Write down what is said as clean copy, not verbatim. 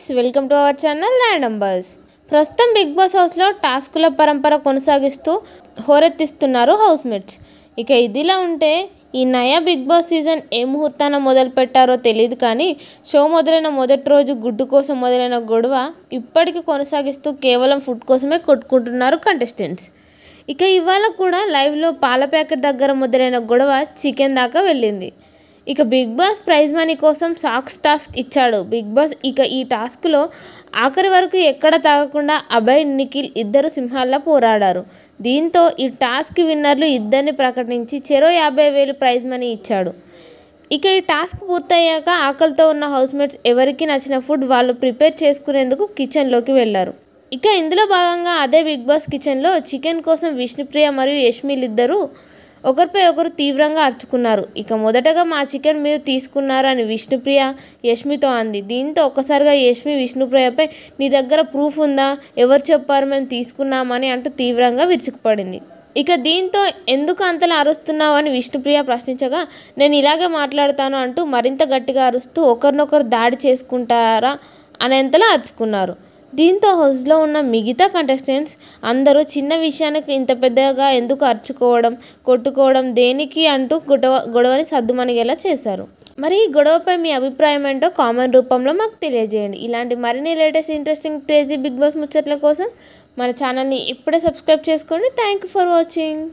Friends, welcome to our channel numbers. ప్రస్తుతం big boss హౌస్లో టాస్కుల పరంపర కొనసాగిస్తూ హోరెత్తిస్తున్నారు హౌస్మేట్స్. ఇక ఇదిలా ఉంటే ఈ నయా బిగ్ బాస్ సీజన్ ఏ ముహూర్తాన మొదలు పెట్టారో తెలియదు, కానీ షో మొదలైన మొదటి రోజు గుడ్డు కోసం మొదలైన గొడవ ఇప్పటికీ కొనసాగిస్తూ కేవలం ఫుడ్ కోసమే కొట్టుకుంటున్నారు కంటెస్టెంట్స్. ఇక ఇవాళ కూడా లైవ్లో పాల ప్యాకెట్ దగ్గర మొదలైన గొడవ చికెన్ దాకా వెళ్ళింది. ఇక బిగ్ బాస్ ప్రైజ్ మనీ కోసం సాక్స్ టాస్క్ ఇచ్చాడు బిగ్ బాస్. ఇక ఈ టాస్క్లో ఆఖరి వరకు ఎక్కడ తాగకుండా అభయ్, నిఖిల్ ఇద్దరు సింహాల్లా పోరాడారు. దీంతో ఈ టాస్క్ విన్నర్లు ఇద్దరిని ప్రకటించి చెరో 50,000 ప్రైజ్ మనీ ఇచ్చాడు. ఇక ఈ టాస్క్ పూర్తయ్యాక ఆకలితో ఉన్న హౌస్మేట్స్ ఎవరికి నచ్చిన ఫుడ్ వాళ్ళు ప్రిపేర్ చేసుకునేందుకు కిచెన్లోకి వెళ్లారు. ఇక ఇందులో భాగంగా అదే బిగ్ బాస్ కిచెన్లో చికెన్ కోసం విష్ణుప్రియ మరియు యష్మిలు ఇద్దరు ఒకరిపై ఒకరు తీవ్రంగా అరుచుకున్నారు. ఇక మొదటగా మా చికెన్ మీరు తీసుకున్నారు అని విష్ణుప్రియ యష్మితో అంది. దీంతో ఒక్కసారిగా యష్మి విష్ణుప్రియపై నీ దగ్గర ప్రూఫ్ ఉందా, ఎవరు చెప్పారు మేము తీసుకున్నామని అంటూ తీవ్రంగా విరుచుకుపడింది. ఇక దీంతో ఎందుకు అంతలా అరుస్తున్నావు అని విష్ణుప్రియ ప్రశ్నించగా నేను ఇలాగే మాట్లాడతాను అంటూ మరింత గట్టిగా అరుస్తూ ఒకరినొకరు దాడి చేసుకుంటారా అనేంతలా అరుచుకున్నారు. దీంతో హౌస్లో ఉన్న మిగతా కంటెస్టెంట్స్ అందరూ చిన్న విషయానికి ఇంత పెద్దగా ఎందుకు అరుచుకోవడం, కొట్టుకోవడం దేనికి అంటూ గొడవని సద్దుమణిగేలా చేశారు. మరి ఈ గొడవపై మీ అభిప్రాయం ఏంటో కామెంట్ రూపంలో మాకు తెలియజేయండి. ఇలాంటి మరిన్ని latest interesting crazy Bigg Boss ముచ్చట్ల కోసం మన ఛానల్ని ఇప్పుడే సబ్స్క్రైబ్ చేసుకోండి. Thank you for watching.